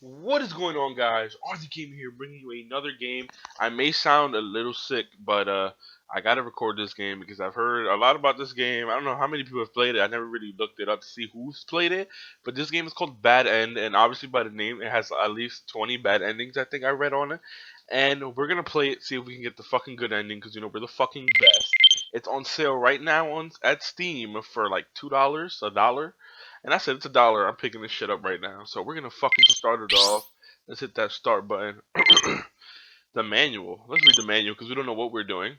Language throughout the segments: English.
What is going on, guys? RZ came here bringing you another game. I may sound a little sick, but I gotta record this game because I've heard a lot about this game. I don't know how many people have played it. I never really looked it up to see who's played it. But this game is called Bad End, and obviously by the name, it has at least 20 bad endings. I think I read on it, and we're gonna play it, see if we can get the fucking good ending because we're the fucking best. It's on sale right now on at Steam for like $2, a dollar. And I said it's a dollar. I'm picking this shit up right now. So we're gonna fucking start it off. Let's hit that start button. The manual. Let's read the manual because we don't know what we're doing.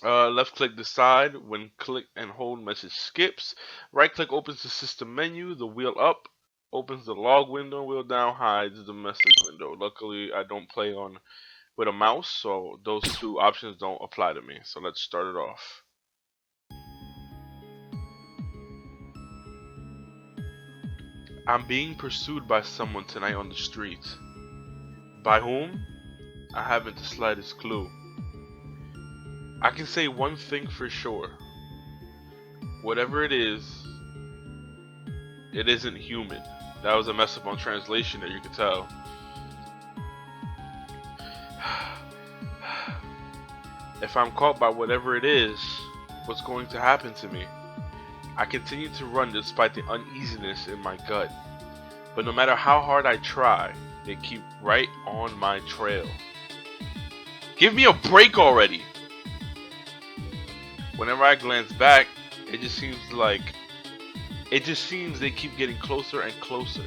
Left click decide. When click and hold message skips. Right click opens the system menu. The wheel up opens the log window. Wheel down hides the message window. Luckily I don't play on with a mouse, so those two options don't apply to me. So let's start it off. I'm being pursued by someone tonight on the street. By whom? I haven't the slightest clue. I can say one thing for sure. Whatever it isn't human. That was a mess up on translation there, you could tell. If I'm caught by whatever it is, what's going to happen to me? I continue to run despite the uneasiness in my gut. But no matter how hard I try, they keep right on my trail. Give me a break already! Whenever I glance back, it just seems they keep getting closer and closer.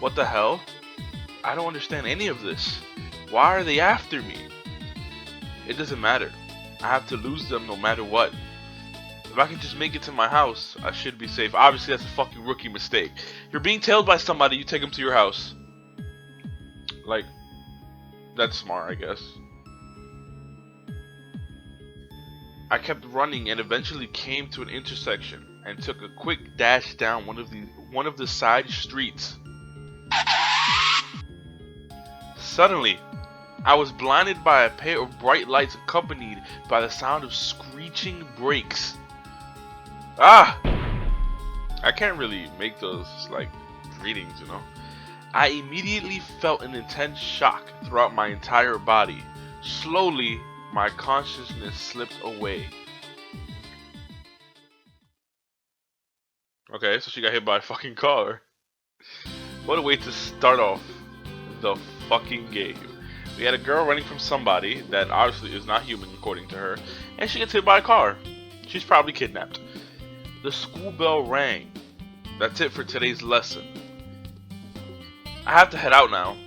What the hell? I don't understand any of this. Why are they after me? It doesn't matter. I have to lose them no matter what. If I can just make it to my house, I should be safe. Obviously, that's a fucking rookie mistake. You're being tailed by somebody, you take them to your house. Like, that's smart, I guess. I kept running and eventually came to an intersection and took a quick dash down one of the side streets. Suddenly, I was blinded by a pair of bright lights accompanied by the sound of screeching brakes. Ah! I can't really make those, like, readings, you know? I immediately felt an intense shock throughout my entire body. Slowly, my consciousness slipped away. Okay, so she got hit by a fucking car. What a way to start off the fucking game. We had a girl running from somebody that obviously is not human according to her, and she gets hit by a car. She's probably kidnapped. The school bell rang. That's it for today's lesson. I have to head out now.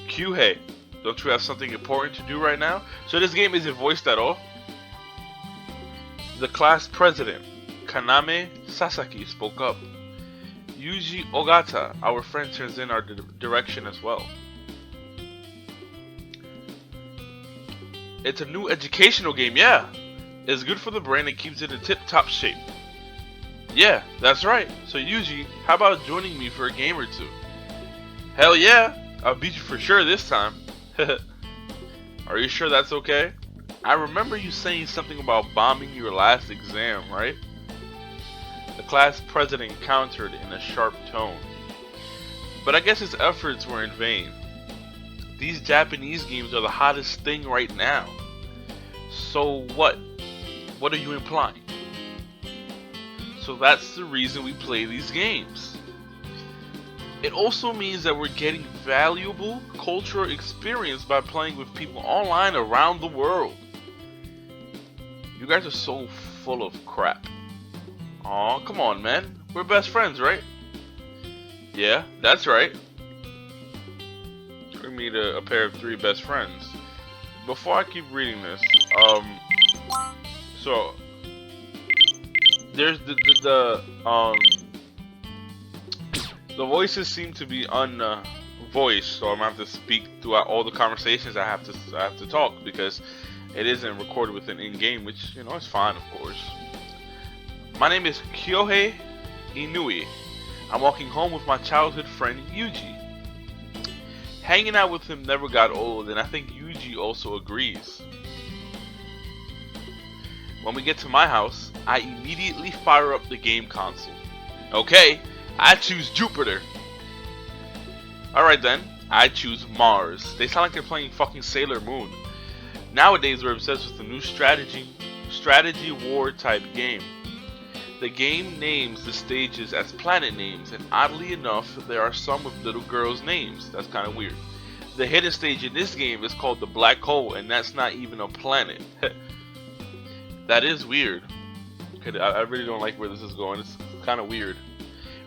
Kyuhei, don't you have something important to do right now? So this game isn't voiced at all. The class president, Kaname Sasaki, spoke up. Yuuji Ogata, our friend, turns in our direction as well. It's a new educational game, yeah. It's good for the brain and keeps it in tip-top shape. Yeah, that's right. So Yuuji, how about joining me for a game or two? Hell yeah, I'll beat you for sure this time. Are you sure that's okay? I remember you saying something about bombing your last exam, right? The class president countered in a sharp tone. But I guess his efforts were in vain. These Japanese games are the hottest thing right now. So what? What are you implying? So that's the reason we play these games. It also means that we're getting valuable cultural experience by playing with people online around the world. You guys are so full of crap. Aw, come on, man. We're best friends, right? Yeah, that's right. We meet a pair of three best friends. Before I keep reading this, so there's the voices seem to be unvoiced, so I'm gonna have to speak throughout all the conversations I have to talk because it isn't recorded within in-game, which is fine, of course. My name is Kyohei Inui. I'm walking home with my childhood friend Yuuji. Hanging out with him never got old, and I think Yuuji also agrees. When we get to my house, I immediately fire up the game console. Okay, I choose Jupiter. Alright then, I choose Mars. They sound like they're playing fucking Sailor Moon. Nowadays we're obsessed with the new strategy war type game. The game names the stages as planet names, and oddly enough, there are some with little girls' names. That's kind of weird. The hidden stage in this game is called the Black Hole, and that's not even a planet. That is weird. Okay, I really don't like where this is going. It's kind of weird.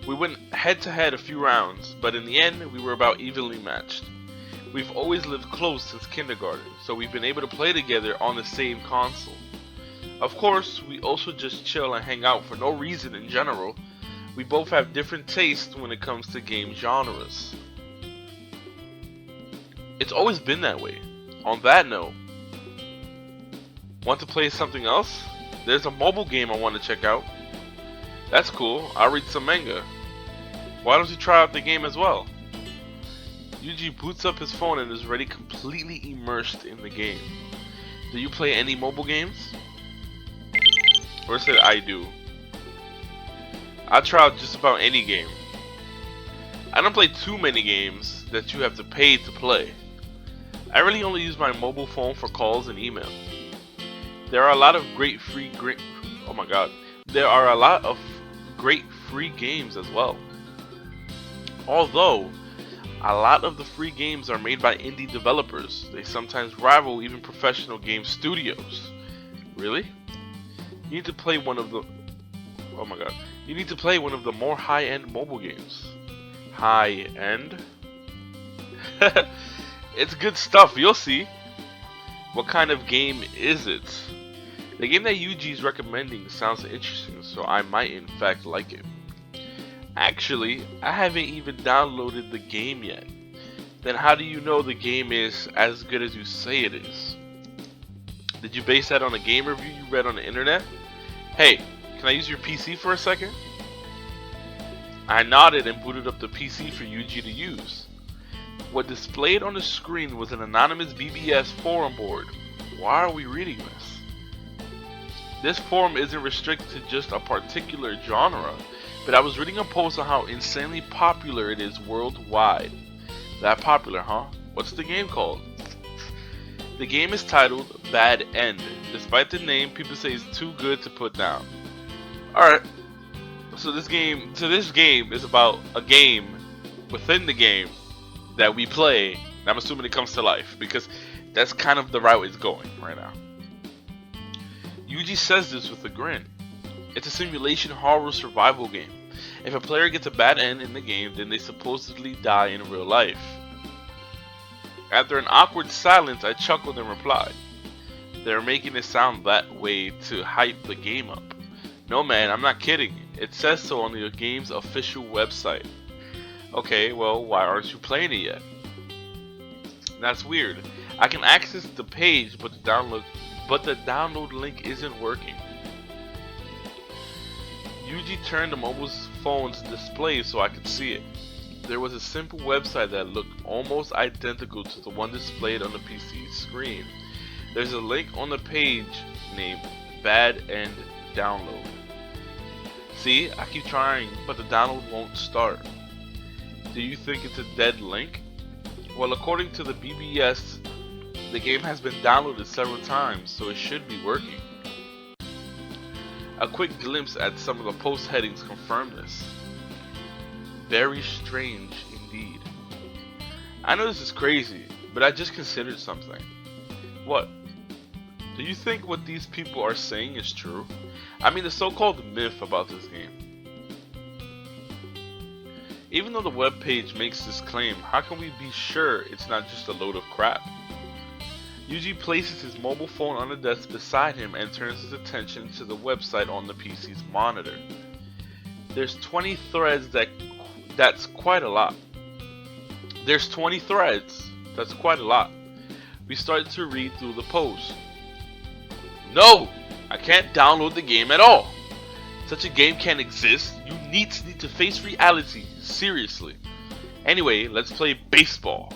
We went head to head a few rounds, but in the end, we were about evenly matched. We've always lived close since kindergarten, so we've been able to play together on the same console. Of course, we also just chill and hang out for no reason in general. We both have different tastes when it comes to game genres. It's always been that way. On that note, want to play something else? There's a mobile game I want to check out. That's cool, I'll read some manga. Why don't you try out the game as well? Yuuji boots up his phone and is already completely immersed in the game. Do you play any mobile games? Or said I do. I try out just about any game. I don't play too many games that you have to pay to play. I really only use my mobile phone for calls and email. There are a lot of great free games as well. Although a lot of the free games are made by indie developers, they sometimes rival even professional game studios. Really? You need to play one of the You need to play one of the more high-end mobile games. High-end? It's good stuff, you'll see. What kind of game is it? The game that Yuuji is recommending sounds interesting, so I might in fact like it. Actually, I haven't even downloaded the game yet. Then how do you know the game is as good as you say it is? Did you base that on a game review you read on the internet? Hey, can I use your PC for a second? I nodded and booted up the PC for Yuuji to use. What displayed on the screen was an anonymous BBS forum board. Why are we reading this? This forum isn't restricted to just a particular genre, but I was reading a post on how insanely popular it is worldwide. That popular, huh? What's the game called? The game is titled Bad End. Despite the name, people say it's too good to put down. Alright, so this game is about a game within the game that we play, and I'm assuming it comes to life, because that's kind of the route it's going right now. Yuuji says this with a grin. It's a simulation horror survival game. If a player gets a bad end in the game, then they supposedly die in real life. After an awkward silence, I chuckled and replied, "They're making it sound that way to hype the game up." No man, I'm not kidding. It says so on the game's official website. Okay, well, why aren't you playing it yet? That's weird. I can access the page, but the download link isn't working. Yuuji turned the mobile phone's display so I could see it. There was a simple website that looked almost identical to the one displayed on the PC screen. There's a link on the page named Bad End Download. See, I keep trying, but the download won't start. Do you think it's a dead link? Well, according to the BBS, the game has been downloaded several times, so it should be working. A quick glimpse at some of the post headings confirm this. Very strange indeed. I know this is crazy, but I just considered something. What? Do you think what these people are saying is true? I mean, the so-called myth about this game. Even though the webpage makes this claim, how can we be sure it's not just a load of crap? Yuuji places his mobile phone on the desk beside him and turns his attention to the website on the PC's monitor. There's 20 threads that's quite a lot. There's 20 threads. That's quite a lot. We started to read through the post. No! I can't download the game at all. Such a game can't exist. You need to face reality. Seriously. Anyway, let's play baseball.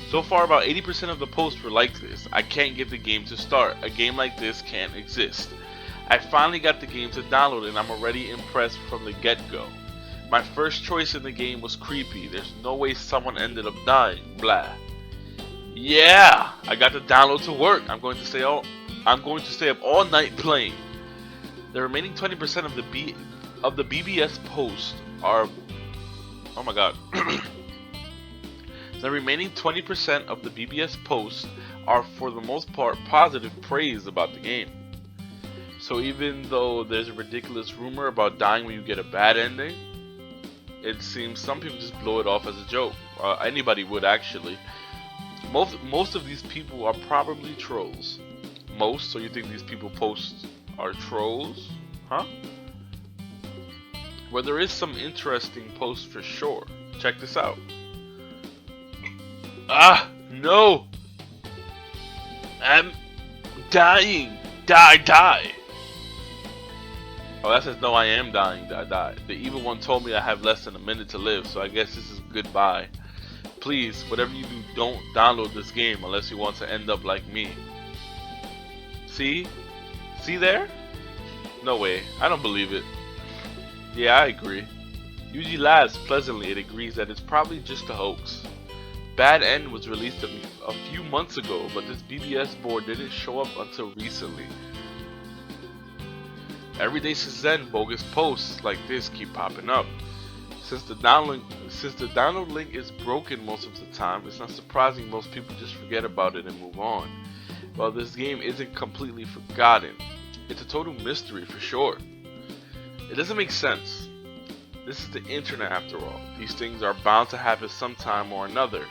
So far, about 80% of the posts were like this. I can't get the game to start. A game like this can't exist. I finally got the game to download and I'm already impressed from the get-go. My first choice in the game was creepy. There's no way someone ended up dying. Blah. Yeah, I got the download to work. I'm going to stay up all night playing. The remaining 20% of the BBS posts are, oh my god. The remaining 20% of the BBS posts are for the most part positive praise about the game. So even though there's a ridiculous rumor about dying when you get a bad ending, it seems some people just blow it off as a joke. Anybody would actually. Most of these people are probably trolls. Most, so you think these people post are trolls? Huh? Well, there is some interesting posts for sure. Check this out. Ah, no! I'm dying. Die. Oh, that says no, I am dying. Die. The evil one told me I have less than a minute to live, so I guess this is goodbye. Please, whatever you do, don't download this game unless you want to end up like me. See? See there? No way. I don't believe it. Yeah, I agree. Yuuji laughs pleasantly and agrees that it's probably just a hoax. Bad End was released a few months ago, but this BBS board didn't show up until recently. Every day since then, bogus posts like this keep popping up. Since the download link is broken most of the time, it's not surprising most people just forget about it and move on. Well, this game isn't completely forgotten. It's a total mystery for sure. It doesn't make sense. This is the internet after all. These things are bound to happen sometime or another.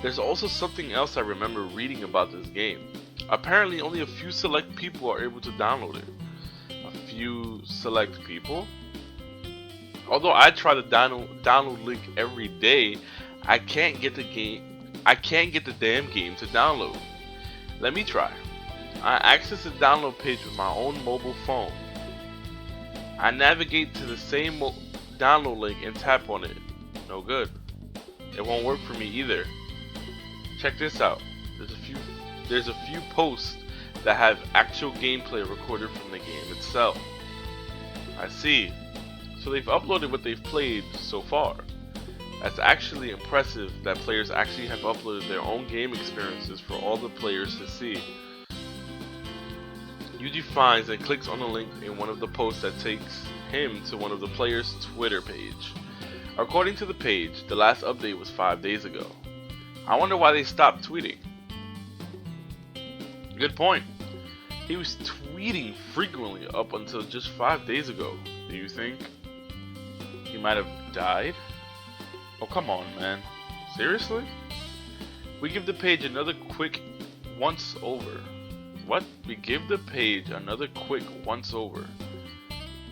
There's also something else I remember reading about this game. Apparently only a few select people are able to download it. A few select people? Although I try the download link every day, I can't get the damn game to download. Let me try. I access the download page with my own mobile phone. I navigate to the same download link and tap on it. No good. It won't work for me either. Check this out. There's a few posts that have actual gameplay recorded from the game itself. I see. So they've uploaded what they've played so far. That's actually impressive that players actually have uploaded their own game experiences for all the players to see. Yuuji finds and clicks on the link in one of the posts that takes him to one of the players' Twitter page. According to the page, the last update was 5 days ago. I wonder why they stopped tweeting. Good point. He was tweeting frequently up until just 5 days ago. Do you think he might have died? Oh, come on, man. Seriously? We give the page another quick once over. What? We give the page another quick once over.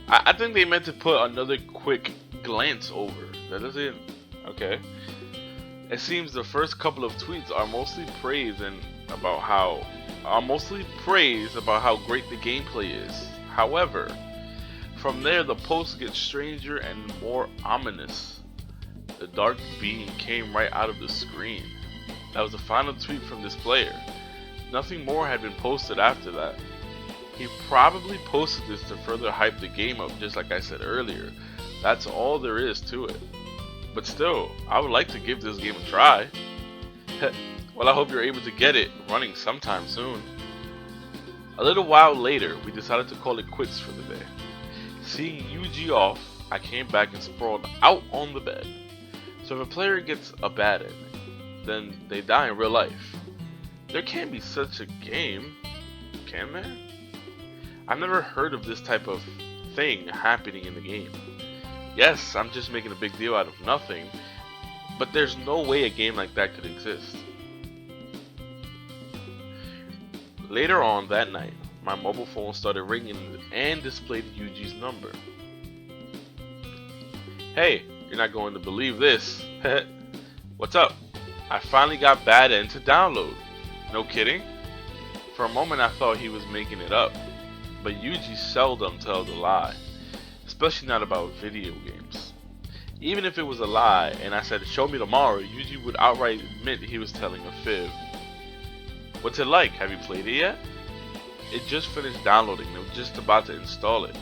I think they meant to put another quick glance over. That doesn't... Okay. It seems the first couple of tweets are mostly praise about how great the gameplay is. However, from there the posts get stranger and more ominous. The dark being came right out of the screen. That was the final tweet from this player. Nothing more had been posted after that. He probably posted this to further hype the game up, just like I said earlier. That's all there is to it. But still, I would like to give this game a try. Well, I hope you're able to get it running sometime soon. A little while later, we decided to call it quits for the day. Seeing Yuuji off, I came back and sprawled out on the bed. So if a player gets a bad ending, then they die in real life. There can't be such a game, can there? I've never heard of this type of thing happening in the game. Yes, I'm just making a big deal out of nothing, but there's no way a game like that could exist. Later on that night, my mobile phone started ringing and displayed Yuuji's number. Hey, you're not going to believe this. What's up? I finally got Bad End to download. No kidding? For a moment I thought he was making it up, but Yuuji seldom tells a lie. Especially not about video games. Even if it was a lie and I said show me tomorrow, Yuuji would outright admit he was telling a fib. What's it like? Have you played it yet? It just finished downloading and I'm just about to install it.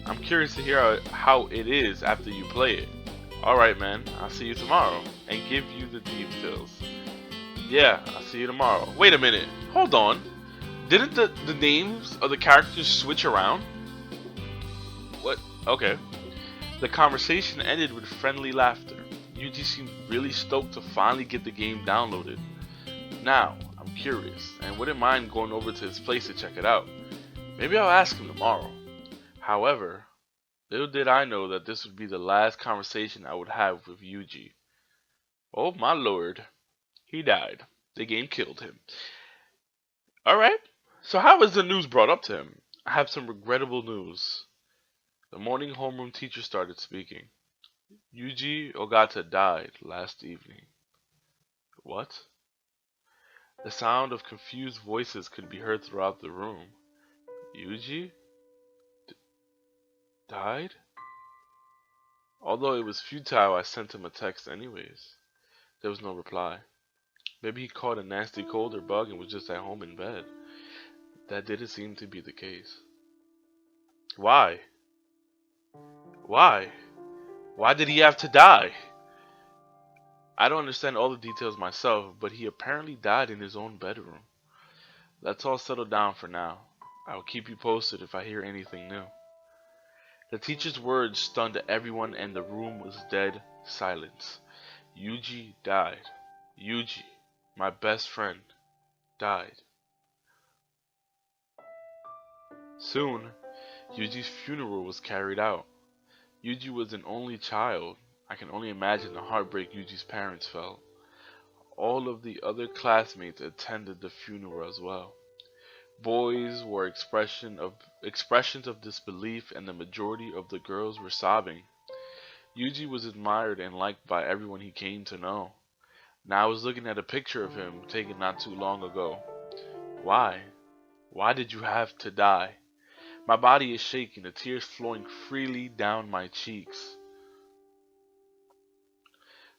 I'm curious to hear how it is after you play it. Alright, man, I'll see you tomorrow and give you the details. Yeah, I'll see you tomorrow. Wait a minute, hold on. Didn't the names of the characters switch around? What? Okay. The conversation ended with friendly laughter. Yuji seemed really stoked to finally get the game downloaded. Now, I'm curious, and wouldn't mind going over to his place to check it out. Maybe I'll ask him tomorrow. However, little did I know that this would be the last conversation I would have with Yuji. Oh my lord. He died. The game killed him. Alright, so how was the news brought up to him? I have some regrettable news. The morning homeroom teacher started speaking. Yuji Ogata died last evening. What? The sound of confused voices could be heard throughout the room. Yuji? Died? Although it was futile, I sent him a text anyways. There was no reply. Maybe he caught a nasty cold or bug and was just at home in bed. That didn't seem to be the case. Why? Why? Why did he have to die? I don't understand all the details myself, but he apparently died in his own bedroom. Let's all settle down for now. I will keep you posted if I hear anything new. The teacher's words stunned everyone and the room was dead silence. Yuji died. Yuji, my best friend, died. Soon, Yuji's funeral was carried out. Yuji was an only child. I can only imagine the heartbreak Yuji's parents felt. All of the other classmates attended the funeral as well. Boys were expressions of disbelief and the majority of the girls were sobbing. Yuji was admired and liked by everyone he came to know. Now I was looking at a picture of him taken not too long ago. Why? Why did you have to die? My body is shaking, the tears flowing freely down my cheeks.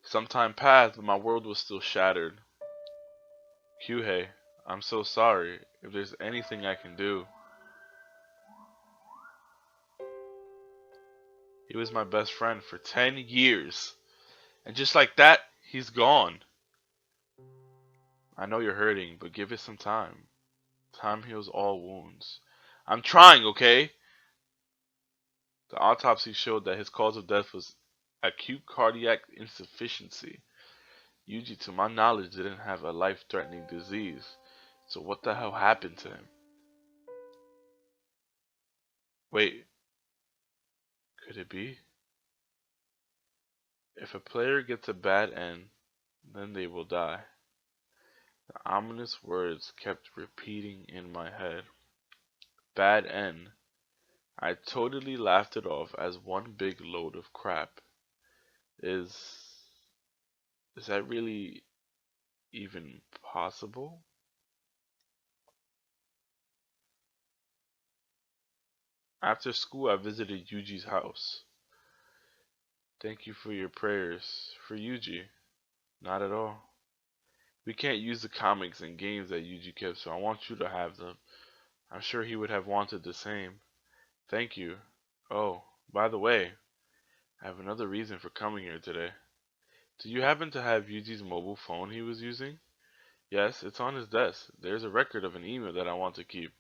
Some time passed, but my world was still shattered. Kyuhei, I'm so sorry. If there's anything I can do. He was my best friend for 10 years. And just like that, he's gone. I know you're hurting, but give it some time. Time heals all wounds. I'm trying, okay? The autopsy showed that his cause of death was acute cardiac insufficiency. Yuji, to my knowledge, didn't have a life-threatening disease. So what the hell happened to him? Wait. Could it be? If a player gets a bad end, then they will die. The ominous words kept repeating in my head. Bad end. I totally laughed it off as one big load of crap. Is that really even possible? After school, I visited Yuji's house. Thank you for your prayers. For Yuji? Not at all. We can't use the comics and games that Yuji kept, so I want you to have them. I'm sure he would have wanted the same. Thank you. Oh, by the way, I have another reason for coming here today. Do you happen to have Yuji's mobile phone he was using? Yes, it's on his desk. There's a record of an email that I want to keep.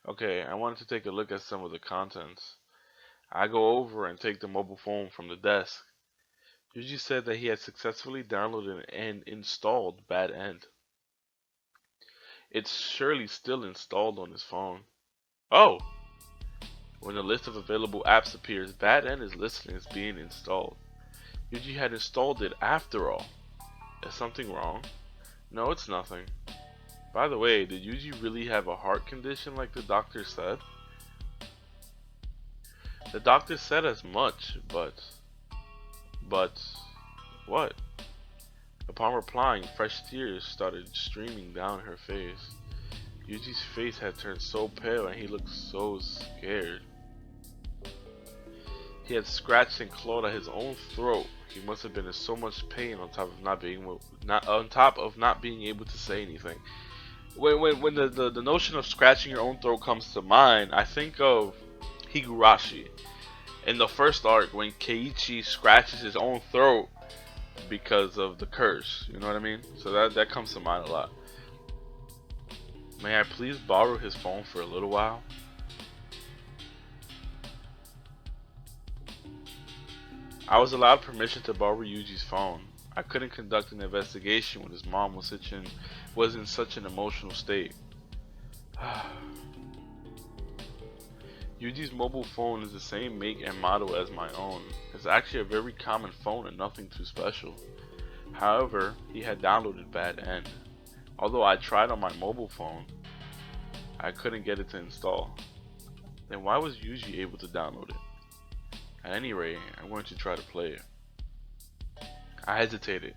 Okay, I wanted to take a look at some of the contents. I go over and take the mobile phone from the desk. Yuji said that he had successfully downloaded and installed Bad End. It's surely still installed on his phone. Oh! When the list of available apps appears, Bad End is listed as being installed. Yuji had installed it after all. Is something wrong? No, it's nothing. By the way, did Yuji really have a heart condition like the doctor said? The doctor said as much, but what? Upon replying, fresh tears started streaming down her face. Yuji's face had turned so pale and he looked so scared. He had scratched and clawed at his own throat. He must have been in so much pain on top of not being able to say anything. When the notion of scratching your own throat comes to mind, I think of Higurashi. In the first arc, when Keiichi scratches his own throat because of the curse, you know what I mean? So that comes to mind a lot. May I please borrow his phone for a little while? I was allowed permission to borrow Yuuji's phone. I couldn't conduct an investigation when his mom was in such an emotional state. Yuji's mobile phone is the same make and model as my own. It's actually a very common phone and nothing too special. However, he had downloaded Bad End. Although I tried on my mobile phone, I couldn't get it to install. Then why was Yuji able to download it? At any rate, I'm going to try to play it. I hesitated.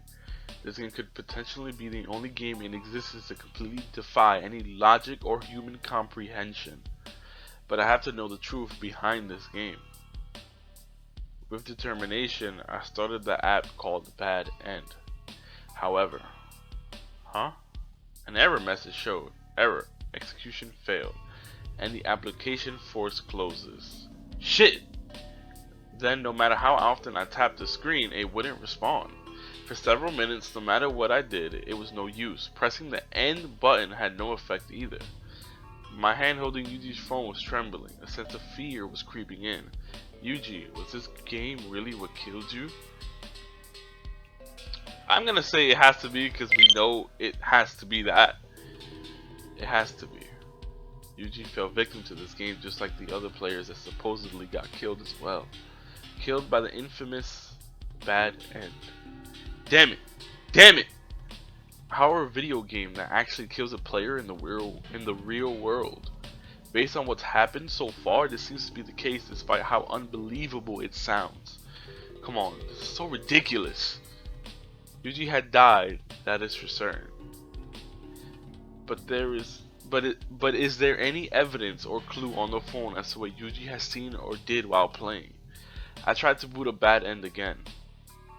This game could potentially be the only game in existence to completely defy any logic or human comprehension. But I have to know the truth behind this game. With determination, I started the app called Bad End. However, an error message showed. Error. Execution failed. And the application force closes. Shit! Then, no matter how often I tapped the screen, it wouldn't respond. For several minutes, no matter what I did, it was no use. Pressing the end button had no effect either. My hand holding Yuji's phone was trembling. A sense of fear was creeping in. Yuuji, was this game really what killed you? I'm gonna say it has to be because we know it has to be that. It has to be. Yuuji fell victim to this game just like the other players that supposedly got killed as well. Killed by the infamous Bad End. Damn it! Damn it! How a video game that actually kills a player in the real world? Based on what's happened so far, this seems to be the case despite how unbelievable it sounds. Come on, this is so ridiculous. Yuuji had died, that is for certain. But is there any evidence or clue on the phone as to what Yuuji has seen or did while playing? I tried to boot a Bad End again.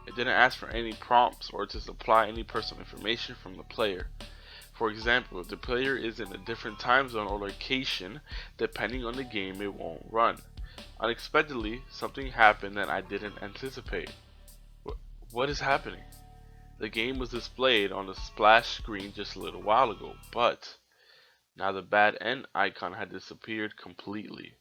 It didn't ask for any prompts or to supply any personal information from the player. For example, if the player is in a different time zone or location, depending on the game, it won't run. Unexpectedly, something happened that I didn't anticipate. What is happening? The game was displayed on the splash screen just a little while ago, but now the Bad End icon had disappeared completely.